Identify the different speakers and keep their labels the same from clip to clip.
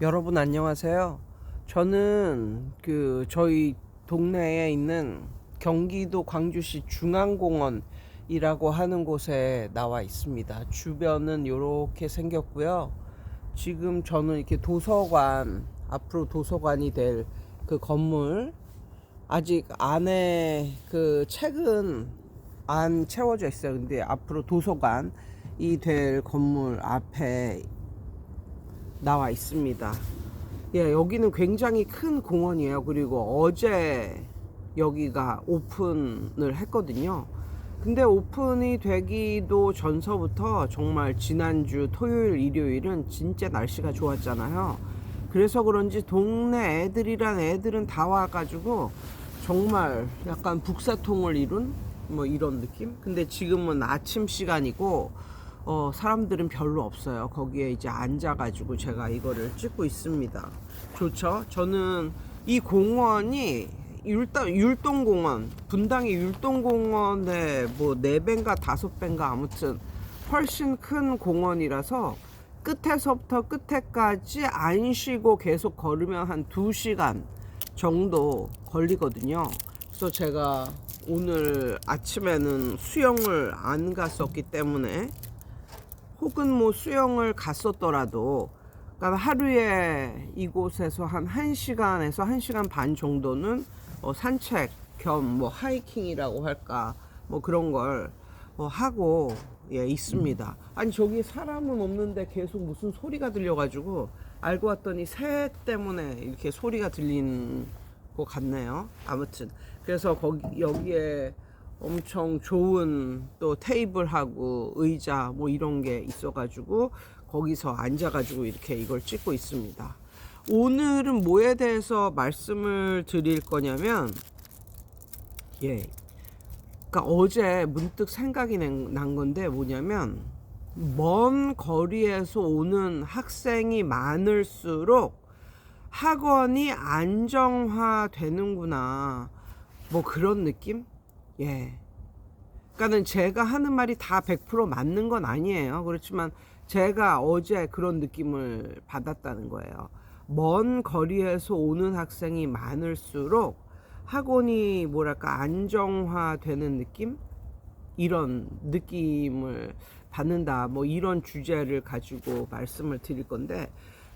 Speaker 1: 여러분 안녕하세요. 저는 저희 동네에 있는 경기도 광주시 중앙공원이라고 하는 곳에 나와 있습니다. 주변은 이렇게 생겼고요. 지금 저는 이렇게 도서관, 앞으로 도서관이 될 그 건물, 아직 안에 그 책은 안 채워져 있어요. 근데 앞으로 도서관이 될 건물 앞에 나와 있습니다. 예, 여기는 굉장히 큰 공원이에요. 그리고 어제 여기가 오픈을 했거든요. 근데 오픈이 되기도 전서부터 정말 지난주 토요일, 일요일은 진짜 날씨가 좋았잖아요. 그래서 그런지 동네 애들은 다 와가지고 정말 약간 북사통을 이룬 뭐 이런 느낌? 근데 지금은 아침 시간이고 사람들은 별로 없어요. 거기에 이제 앉아가지고 제가 이거를 찍고 있습니다. 좋죠? 저는 이 공원이 율동공원, 분당의 율동공원의 뭐 4배인가 5배인가 아무튼 훨씬 큰 공원이라서 끝에서부터 끝에까지 안 쉬고 계속 걸으면 한 2시간 정도 걸리거든요. 그래서 제가 오늘 아침에는 수영을 안 갔었기 때문에, 혹은 뭐 수영을 갔었더라도 그러니까 하루에 이곳에서 한 1시간에서 1시간 반 정도는 산책 겸 뭐 하이킹이라고 할까 뭐 그런 걸 하고 있습니다. 아니 저기 사람은 없는데 계속 무슨 소리가 들려가지고 알고 봤더니 새 때문에 이렇게 소리가 들린 것 같네요. 아무튼 그래서 여기에 엄청 좋은 또 테이블하고 의자 뭐 이런 게 있어가지고 거기서 앉아가지고 이렇게 이걸 찍고 있습니다. 오늘은 뭐에 대해서 말씀을 드릴 거냐면, 그러니까 어제 문득 생각이 난 건데 뭐냐면, 먼 거리에서 오는 학생이 많을수록 학원이 안정화 되는구나, 뭐 그런 느낌? 그러니까는 제가 하는 말이 다 100% 맞는 건 아니에요. 그렇지만 제가 어제 그런 느낌을 받았다는 거예요. 먼 거리에서 오는 학생이 많을수록 학원이 뭐랄까 안정화 되는 느낌? 이런 느낌을 받는다. 뭐 이런 주제를 가지고 말씀을 드릴 건데,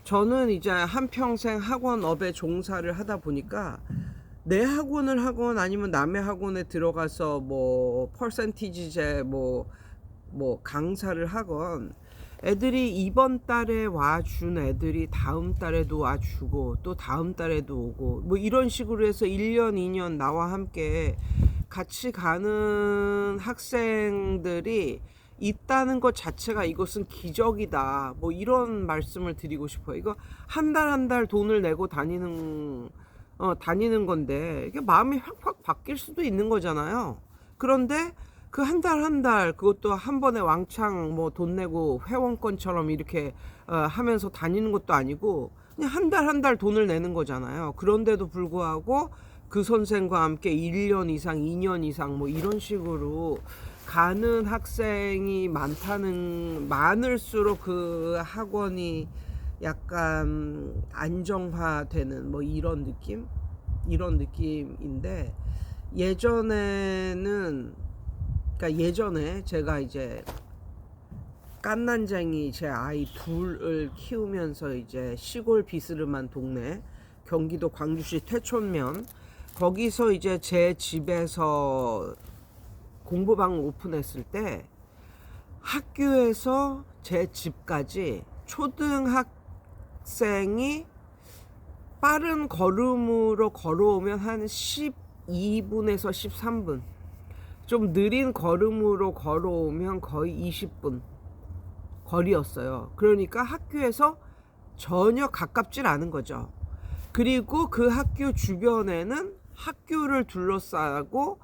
Speaker 1: 저는 이제 한평생 학원업에 종사를 하다 보니까 내 학원을 하건 아니면 남의 학원에 들어가서 뭐 퍼센티지제 뭐 강사를 하건, 애들이 이번 달에 와준 애들이 다음 달에도 와주고 또 다음 달에도 오고 뭐 이런 식으로 해서 1년 2년 나와 함께 같이 가는 학생들이 있다는 것 자체가 이것은 기적이다, 뭐 이런 말씀을 드리고 싶어요. 이거 한 달 한 달 돈을 내고 다니는 건데 이게 마음이 확 바뀔 수도 있는 거잖아요. 그런데 그 한 달 한 달 그것도 한 번에 왕창 뭐 돈 내고 회원권처럼 이렇게 하면서 다니는 것도 아니고 그냥 한 달 한 달 돈을 내는 거잖아요. 그런데도 불구하고 그 선생과 함께 1년 이상 2년 이상 뭐 이런 식으로 가는 학생이 많을수록 그 학원이 약간 안정화되는 뭐 이런 느낌인데, 예전에 제가 이제 깐난쟁이 제 아이 둘을 키우면서 이제 시골 비스름한 동네 경기도 광주시 퇴촌면, 거기서 이제 제 집에서 공부방을 오픈했을 때 학교에서 제 집까지 초등학생이 빠른 걸음으로 걸어오면 한 12분에서 13분, 좀 느린 걸음으로 걸어오면 거의 20분 거리였어요. 그러니까 학교에서 전혀 가깝질 않은 거죠. 그리고 그 학교 주변에는 학교를 둘러싸고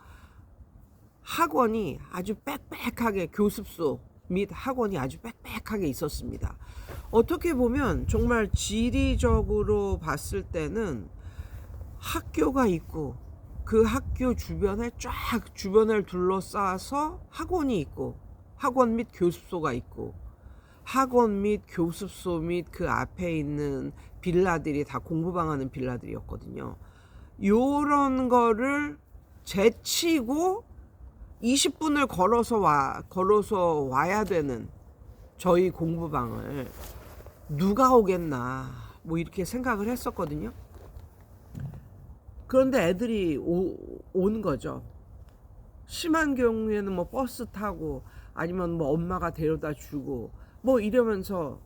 Speaker 1: 학원이 아주 빽빽하게, 교습소 및 학원이 아주 빽빽하게 있었습니다. 어떻게 보면 정말 지리적으로 봤을 때는 학교가 있고 그 학교 주변에 쫙 주변을 둘러싸서 학원이 있고 학원 및 교습소가 있고 학원 및 교습소 및 그 앞에 있는 빌라들이 다 공부방 하는 빌라들이었거든요. 요런 거를 제치고 20분을 걸어서 와야 되는 저희 공부방을 누가 오겠나 뭐 이렇게 생각을 했었거든요. 그런데 애들이 오는 거죠. 심한 경우에는 뭐 버스 타고 아니면 뭐 엄마가 데려다 주고 뭐 이러면서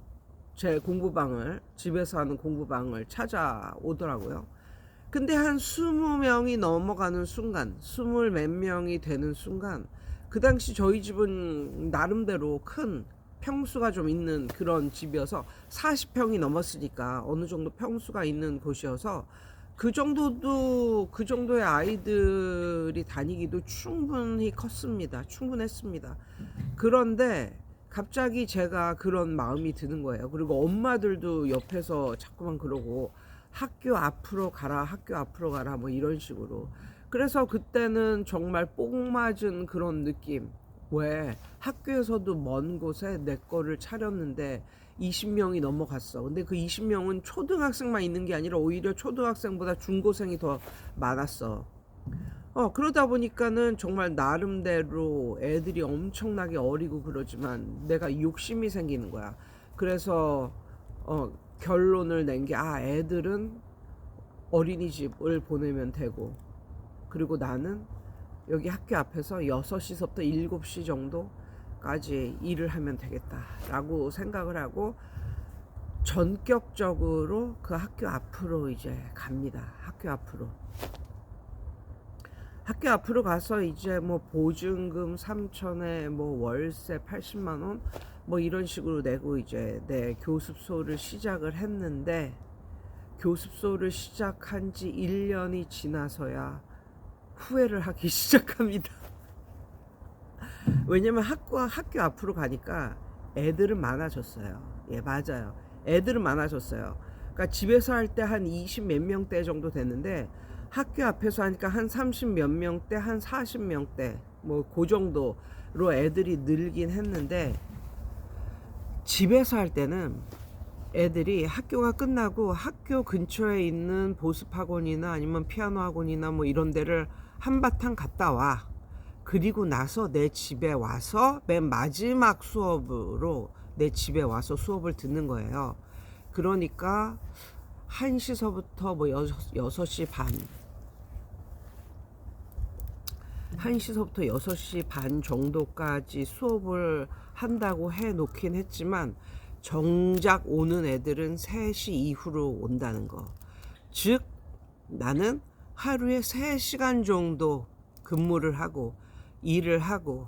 Speaker 1: 제 공부방을, 집에서 하는 공부방을 찾아오더라고요. 근데 한 20명이 넘어가는 순간, 20 몇 명이 되는 순간, 그 당시 저희 집은 나름대로 큰 평수가 좀 있는 그런 집이어서 40평이 넘었으니까 어느 정도 평수가 있는 곳이어서 그 정도의 아이들이 다니기도 충분히 컸습니다. 충분했습니다. 그런데 갑자기 제가 그런 마음이 드는 거예요. 그리고 엄마들도 옆에서 자꾸만 그러고 학교 앞으로 가라, 학교 앞으로 가라, 뭐 이런 식으로. 그래서 그때는 정말 뽕 맞은 그런 느낌. 왜 학교에서도 먼 곳에 내 거를 차렸는데 20명이 넘어갔어. 근데 그 20명은 초등학생만 있는 게 아니라 오히려 초등학생보다 중고생이 더 많았어. 그러다 보니까는 정말 나름대로 애들이 엄청나게 어리고 그러지만 내가 욕심이 생기는 거야. 그래서 결론을 낸 게, 애들은 어린이집을 보내면 되고, 그리고 나는 여기 학교 앞에서 6시서부터 7시 정도까지 일을 하면 되겠다라고 생각을 하고 전격적으로 그 학교 앞으로 이제 갑니다. 학교 앞으로 가서 이제 뭐 보증금 3,000에 뭐 월세 80만 원 뭐 이런 식으로 내고 이제 내 교습소를 시작을 했는데, 교습소를 시작한 지 1년이 지나서야 후회를 하기 시작합니다. 왜냐면 학교 앞으로 가니까 애들은 많아졌어요. 예, 맞아요. 애들은 많아졌어요. 그러니까 집에서 할 때 한 20 몇 명대 정도 됐는데 학교 앞에서 하니까 한 30 몇 명대, 한 40 명대 뭐 그 정도로 애들이 늘긴 했는데, 집에서 할 때는 애들이 학교가 끝나고 학교 근처에 있는 보습학원이나 아니면 피아노 학원이나 뭐 이런 데를 한바탕 갔다 와. 그리고 나서 내 집에 와서 맨 마지막 수업으로 내 집에 와서 수업을 듣는 거예요. 그러니까 1시서부터 뭐 6시 반, 1시서부터 6시 반 정도까지 수업을 한다고 해놓긴 했지만 정작 오는 애들은 3시 이후로 온다는 거. 즉 나는 하루에 3시간 정도 근무를 하고 일을 하고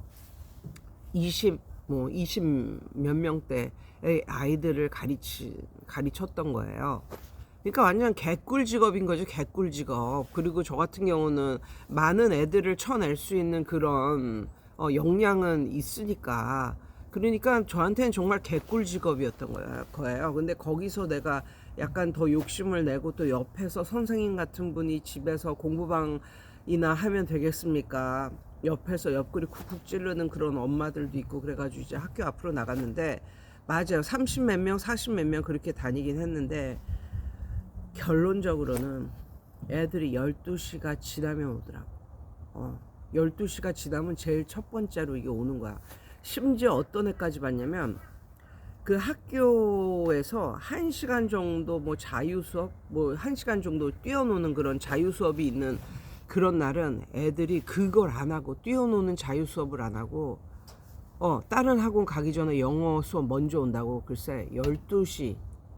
Speaker 1: 20 몇 명대의 아이들을 가르쳤던 거예요. 그러니까 완전 개꿀 직업인 거죠. 개꿀 직업. 그리고 저 같은 경우는 많은 애들을 쳐낼 수 있는 그런 역량은 있으니까, 그러니까 저한테는 정말 개꿀 직업이었던 거예요. 근데 거기서 내가 약간 더 욕심을 내고 또 옆에서 선생님 같은 분이 집에서 공부방이나 하면 되겠습니까? 옆에서 옆구리 쿡쿡 찌르는 그런 엄마들도 있고 그래가지고 이제 학교 앞으로 나갔는데, 맞아요. 30 몇 명, 40 몇 명 그렇게 다니긴 했는데 결론적으로는 애들이 12시가 지나면 오더라고. 12시가 지나면 제일 첫 번째로 이게 오는 거야. 심지어 어떤 애까지 봤냐면, 그 학교에서 1시간 정도 뭐 자유수업, 뭐 1시간 정도 뛰어노는 그런 자유수업이 있는 그런 날은 애들이 그걸 안 하고, 뛰어노는 자유수업을 안 하고, 다른 학원 가기 전에 영어 수업 먼저 온다고. 글쎄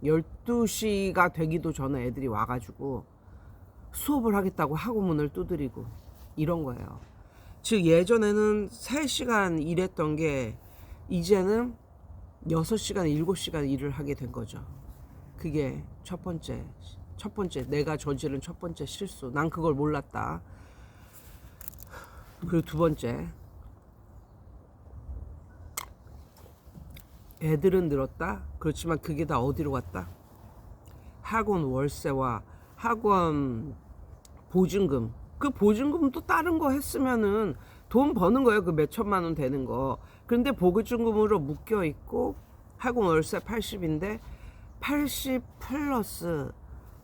Speaker 1: 12시가 되기도 전에 애들이 와가지고 수업을 하겠다고 학원 문을 두드리고 이런 거예요. 즉 예전에는 3시간 일했던 게 이제는 6시간 7시간 일을 하게 된 거죠. 그게 첫 번째 내가 저지른 첫 번째 실수. 난 그걸 몰랐다. 그리고 두 번째, 애들은 늘었다. 그렇지만 그게 다 어디로 갔다? 학원 월세와 학원 보증금. 그 보증금도 다른 거 했으면은 돈 버는 거예요. 그 몇 천만 원 되는 거. 그런데 보증금으로 묶여 있고 학원 월세 80인데 80 플러스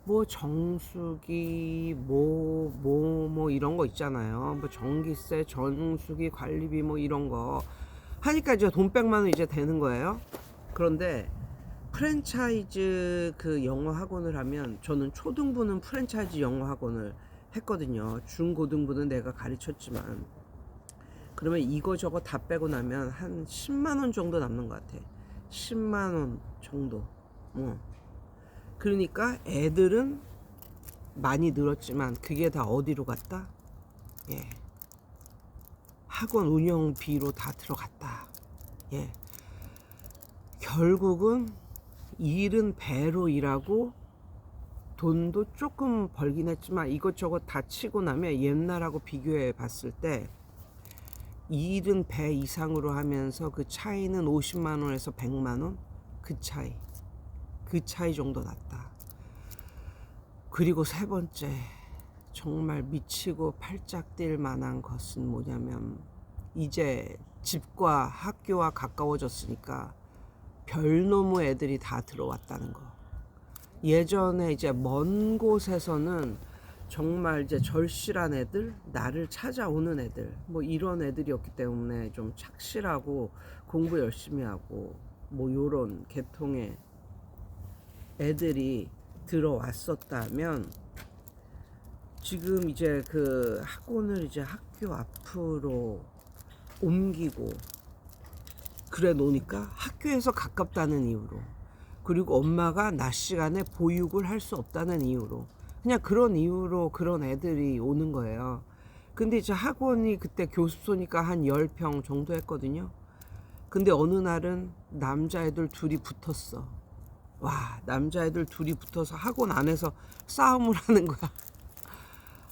Speaker 1: 뭐 정수기 뭐 이런 거 있잖아요. 뭐 전기세, 정수기, 관리비 뭐 이런 거 하니까 이제 돈 100만 원 이제 되는 거예요. 그런데 프랜차이즈 그 영어 학원을 하면, 저는 초등부는 프랜차이즈 영어 학원을 했거든요. 중고등부는 내가 가르쳤지만, 그러면 이거저거 다 빼고 나면 한 10만 원 정도 남는 것 같아. 10만 원 정도. 그러니까 애들은 많이 늘었지만 그게 다 어디로 갔다? 예. 학원 운영비로 다 들어갔다. 예. 결국은 일은 배로 일하고 돈도 조금 벌긴 했지만 이것저것 다 치고 나면 옛날하고 비교해 봤을 때 일은 배 이상으로 하면서 그 차이는 50만 원에서 100만 원? 그 차이 정도 났다. 그리고 세 번째, 정말 미치고 팔짝 뛸 만한 것은 뭐냐면, 이제 집과 학교와 가까워졌으니까 별놈의 애들이 다 들어왔다는 거. 예전에 이제 먼 곳에서는 정말 이제 절실한 애들, 나를 찾아오는 애들, 뭐 이런 애들이었기 때문에 좀 착실하고 공부 열심히 하고 뭐 요런 계통의 애들이 들어왔었다면, 지금 이제 그 학원을 이제 학교 앞으로 옮기고 그래 놓으니까 학교에서 가깝다는 이유로, 그리고 엄마가 낮 시간에 보육을 할 수 없다는 이유로, 그냥 그런 이유로 그런 애들이 오는 거예요. 근데 이제 학원이 그때 교습소니까 한 10평 정도 했거든요. 근데 어느 날은 남자애들 둘이 붙었어. 와, 남자애들 둘이 붙어서 학원 안에서 싸움을 하는 거야.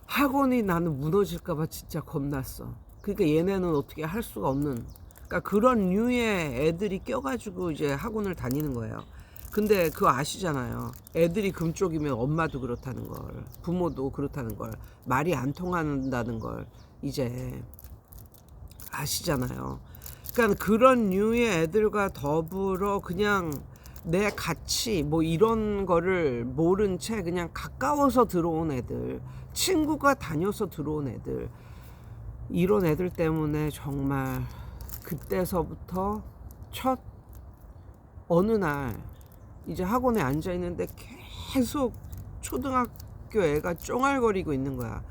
Speaker 1: 학원이 나는 무너질까봐 진짜 겁났어. 그러니까 얘네는 어떻게 할 수가 없는, 그러니까 그런 류의 애들이 껴가지고 이제 학원을 다니는 거예요. 근데 그거 아시잖아요. 애들이 금쪽이면 엄마도 그렇다는 걸, 부모도 그렇다는 걸, 말이 안 통한다는 걸 이제 아시잖아요. 그러니까 그런 류의 애들과 더불어 그냥 내 가치 뭐 이런 거를 모른 채 그냥 가까워서 들어온 애들, 친구가 다녀서 들어온 애들, 이런 애들 때문에 정말 그때서부터 첫 어느 날 이제 학원에 앉아 있는데 계속 초등학교 애가 쫑알거리고 있는 거야.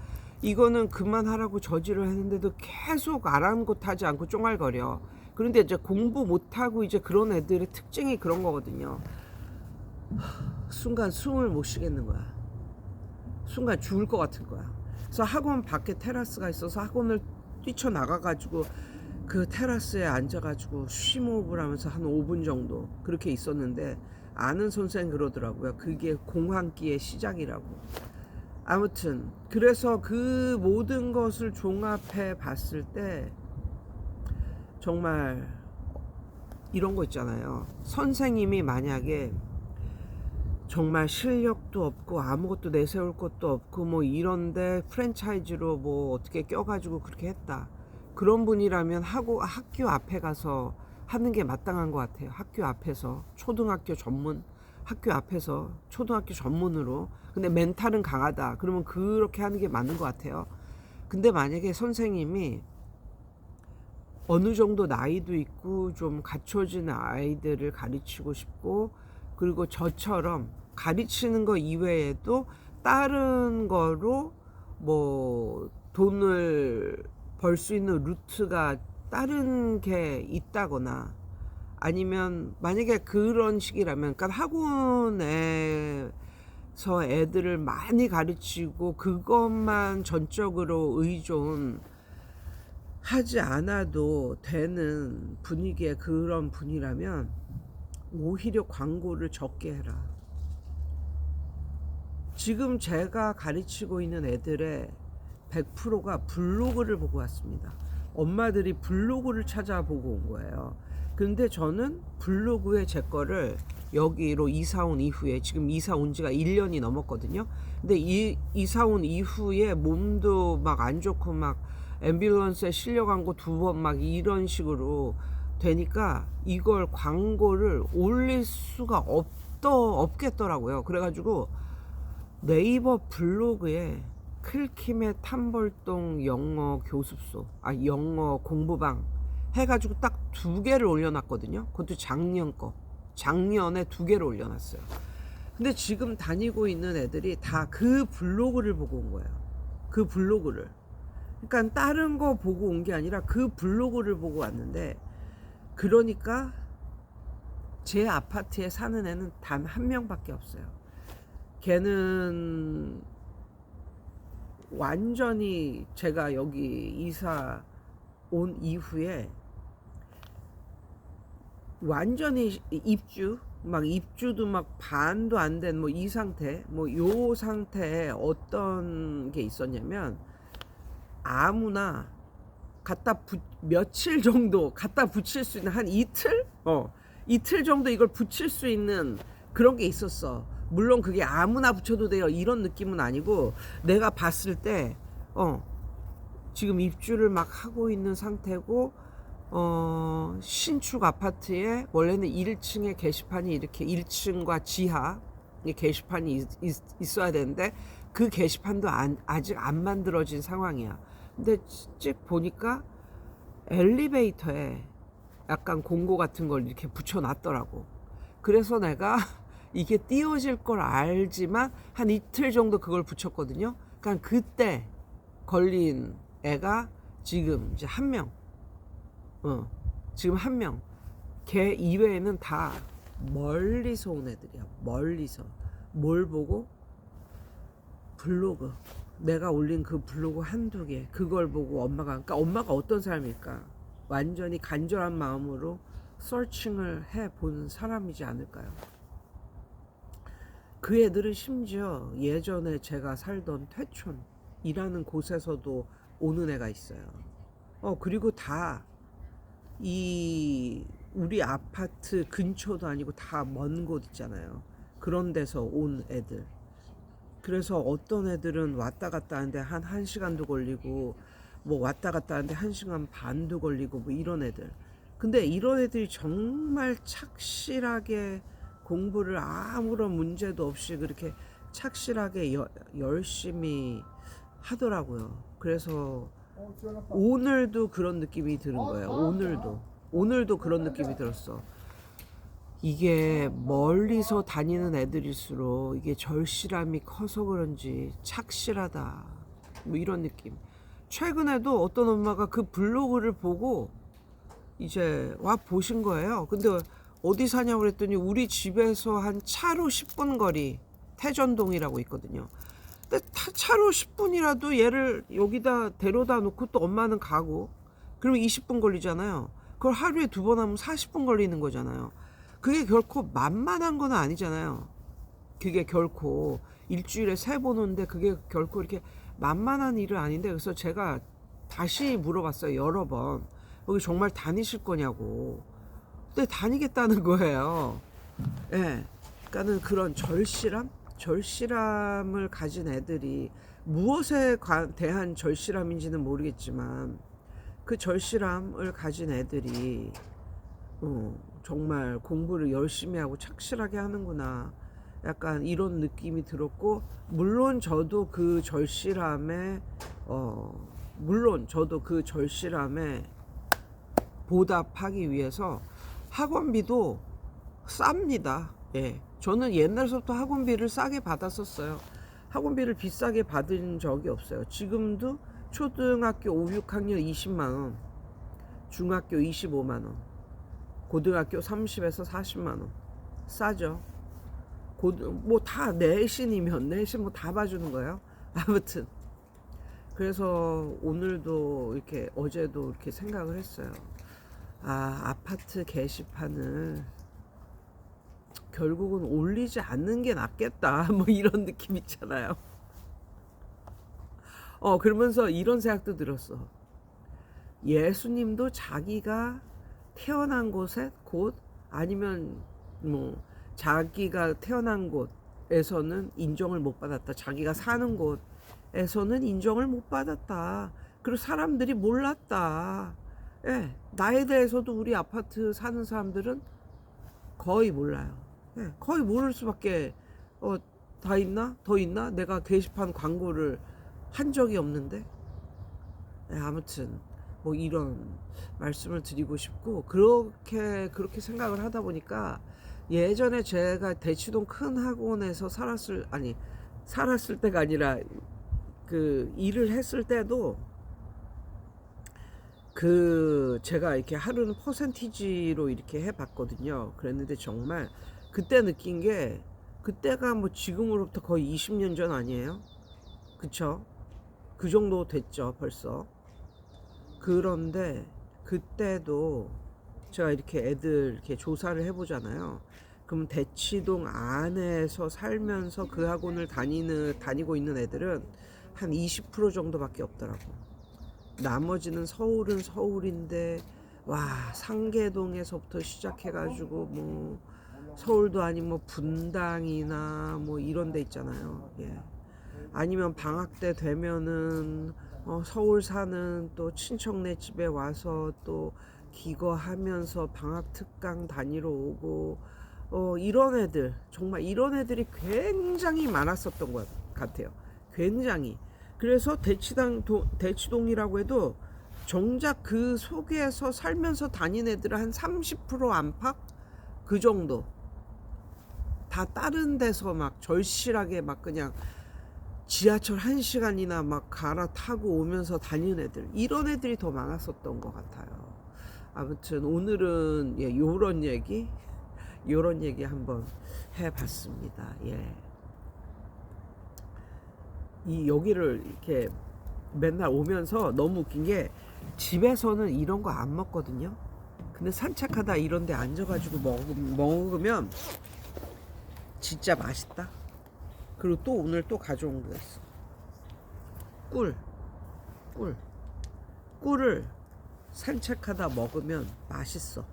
Speaker 1: 이거는 그만하라고 저지를 했는데도 계속 아랑곳하지 않고 쫑알거려. 그런데 이제 공부 못하고 이제 그런 애들의 특징이 그런 거거든요. 순간 숨을 못 쉬겠는 거야. 순간 죽을 것 같은 거야. 그래서 학원 밖에 테라스가 있어서 학원을 뛰쳐나가가지고 그 테라스에 앉아가지고 쉼호흡을 하면서 한 5분 정도 그렇게 있었는데, 아는 선생님 그러더라고요. 그게 공황기의 시작이라고. 아무튼 그래서 그 모든 것을 종합해 봤을 때 정말 이런 거 있잖아요. 선생님이 만약에 정말 실력도 없고 아무것도 내세울 것도 없고 뭐 이런데 프랜차이즈로 뭐 어떻게 껴가지고 그렇게 했다, 그런 분이라면 학교 앞에 가서 하는 게 마땅한 것 같아요. 학교 앞에서 초등학교 전문, 학교 앞에서 초등학교 전문으로. 근데 멘탈은 강하다 그러면 그렇게 하는 게 맞는 것 같아요. 근데 만약에 선생님이 어느 정도 나이도 있고 좀 갖춰진 아이들을 가르치고 싶고, 그리고 저처럼 가르치는 거 이외에도 다른 거로 뭐 돈을 벌 수 있는 루트가 다른 게 있다거나, 아니면 만약에 그런 식이라면, 그러니까 학원에서 애들을 많이 가르치고 그것만 전적으로 의존하지 않아도 되는 분위기의 그런 분이라면 오히려 광고를 적게 해라. 지금 제가 가르치고 있는 애들의 100%가 블로그를 보고 왔습니다. 엄마들이 블로그를 찾아보고 온 거예요. 근데 저는 블로그에 제 거를 여기로 이사 온 이후에, 지금 이사 온 지가 1년이 넘었거든요. 근데 이사 온 이후에 몸도 막 안 좋고 막 앰뷸런스에 실려간 거 2번 막 이런 식으로 되니까 이걸 광고를 올릴 수가 없겠더라고요. 그래가지고 네이버 블로그에 클킴의 탐벌동 영어 교습소, 영어 공부방 해가지고 딱 2개를 올려놨거든요. 그것도 작년에 2개를 올려놨어요. 근데 지금 다니고 있는 애들이 다 그 블로그를 보고 온 거예요. 그 블로그를. 그러니까 다른 거 보고 온 게 아니라 그 블로그를 보고 왔는데, 그러니까 제 아파트에 사는 애는 단 1명밖에 없어요. 걔는 완전히 제가 여기 이사 온 이후에 완전히 입주도 막 반도 안 된 뭐 이 상태, 뭐 요 상태에 어떤 게 있었냐면, 아무나 며칠 정도 갖다 붙일 수 있는, 한 이틀? 이틀 정도 이걸 붙일 수 있는 그런 게 있었어. 물론 그게 아무나 붙여도 돼요 이런 느낌은 아니고, 내가 봤을 때 지금 입주를 막 하고 있는 상태고, 신축 아파트에 원래는 1층에 게시판이 이렇게 1층과 지하 게시판이 있어야 되는데, 그 게시판도 아직 안 만들어진 상황이야. 근데 찍 보니까 엘리베이터에 약간 공고 같은 걸 이렇게 붙여놨더라고. 그래서 내가 이게 띄워질 걸 알지만 한 이틀 정도 그걸 붙였거든요. 그러니까 그때 걸린 애가 지금 이제 1명. 지금 1명. 걔 이외에는 다 멀리서 온 애들이야. 멀리서. 뭘 보고? 블로그. 내가 올린 그 블로그 1-2개. 그걸 보고 그러니까 엄마가 어떤 사람일까? 완전히 간절한 마음으로 서칭을 해본 사람이지 않을까요? 그 애들은 심지어 예전에 제가 살던 퇴촌이라는 곳에서도 오는 애가 있어요. 그리고 다 우리 아파트 근처도 아니고 다 먼 곳 있잖아요. 그런 데서 온 애들. 그래서 어떤 애들은 왔다 갔다 하는데 한 1시간도 걸리고, 뭐 왔다 갔다 하는데 1시간 반도 걸리고, 뭐 이런 애들. 근데 이런 애들이 정말 착실하게 공부를 아무런 문제도 없이 그렇게 착실하게 열심히 하더라고요. 그래서 오늘도 그런 느낌이 드는 거예요. 오늘도 그런 느낌이 들었어. 이게 멀리서 다니는 애들일수록 이게 절실함이 커서 그런지 착실하다, 뭐 이런 느낌. 최근에도 어떤 엄마가 그 블로그를 보고 이제 와 보신 거예요. 근데 어디 사냐고 그랬더니 우리 집에서 한 차로 10분 거리 태전동이라고 있거든요. 근데 차로 10분이라도 얘를 여기다 데려다 놓고 또 엄마는 가고, 그러면 20분 걸리잖아요. 그걸 하루에 2번 하면 40분 걸리는 거잖아요. 그게 결코 만만한 건 아니잖아요. 그게 결코 일주일에 3번 오는데 그게 결코 이렇게 만만한 일은 아닌데, 그래서 제가 다시 물어봤어요. 여러 번. 여기 정말 다니실 거냐고. 근데 다니겠다는 거예요. 예. 그러니까는 그런 절실함을 가진 애들이 무엇에 대한 절실함인지는 모르겠지만, 그 절실함을 가진 애들이 정말 공부를 열심히 하고 착실하게 하는구나, 약간 이런 느낌이 들었고, 물론 저도 그 절실함에 보답하기 위해서 학원비도 쌉니다. 예. 저는 옛날부터 학원비를 싸게 받았었어요. 학원비를 비싸게 받은 적이 없어요. 지금도 초등학교 5, 6학년 20만원, 중학교 25만원, 고등학교 30에서 40만원. 싸죠. 뭐 다 내신 뭐 다 봐주는 거예요. 아무튼 그래서 오늘도 이렇게, 어제도 이렇게 생각을 했어요. 아파트 게시판을 결국은 올리지 않는 게 낫겠다, 뭐 이런 느낌 있잖아요. 그러면서 이런 생각도 들었어. 예수님도 자기가 태어난 곳 아니면 뭐 자기가 태어난 곳에서는 인정을 못 받았다, 자기가 사는 곳에서는 인정을 못 받았다, 그리고 사람들이 몰랐다, 예, 나에 대해서도 우리 아파트 사는 사람들은 거의 몰라요. 예, 거의 모를 수밖에. 다 있나? 더 있나? 내가 게시판 광고를 한 적이 없는데. 예, 아무튼 뭐 이런 말씀을 드리고 싶고, 그렇게 생각을 하다 보니까 예전에 제가 대치동 큰 학원에서 살았을 때가 아니라 그 일을 했을 때도 제가 이렇게 하루는 퍼센티지로 이렇게 해봤거든요. 그랬는데 정말 그때 느낀 게, 그때가 뭐 지금으로부터 거의 20년 전 아니에요? 그쵸? 그 정도 됐죠, 벌써. 그런데 그때도 제가 이렇게 애들 이렇게 조사를 해보잖아요. 그럼 대치동 안에서 살면서 그 학원을 다니고 있는 애들은 한 20% 정도밖에 없더라고. 나머지는 서울은 서울인데, 와, 상계동에서부터 시작해가지고 뭐 서울도 아닌 뭐 분당이나 뭐 이런 데 있잖아요. 예. 아니면 방학 때 되면은 서울 사는 또 친척네 집에 와서 또 기거하면서 방학 특강 다니러 오고, 이런 애들, 정말 이런 애들이 굉장히 많았었던 것 같아요. 굉장히. 그래서 대치동이라고 해도 정작 그 속에서 살면서 다닌 애들은 한 30% 안팎? 그 정도. 다 다른 데서 막 절실하게 막 그냥 지하철 1시간이나 막 갈아타고 오면서 다니는 애들, 이런 애들이 더 많았었던 것 같아요. 아무튼 오늘은 요런 얘기 한번 해봤습니다. 예. 여기를 이렇게 맨날 오면서 너무 웃긴 게, 집에서는 이런 거 안 먹거든요. 근데 산책하다 이런 데 앉아가지고 먹으면 진짜 맛있다. 그리고 또 오늘 또 가져온 거 있어. 꿀을 산책하다 먹으면 맛있어.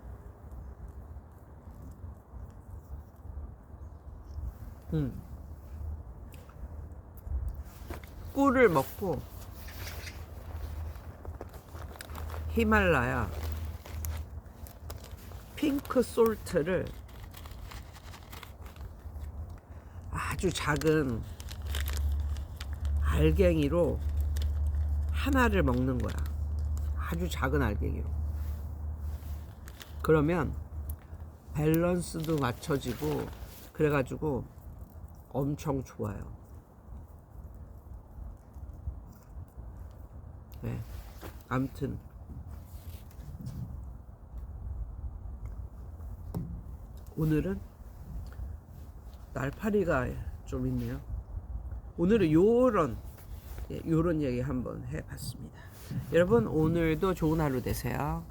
Speaker 1: 꿀을 먹고 히말라야 핑크 솔트를 아주 작은 알갱이로 하나를 먹는 거야. 아주 작은 알갱이로. 그러면 밸런스도 맞춰지고 그래가지고 엄청 좋아요. 네. 아무튼 오늘은 날파리가 좀 있네요. 오늘은 요런 얘기 한번 해봤습니다. 여러분, 오늘도 좋은 하루 되세요.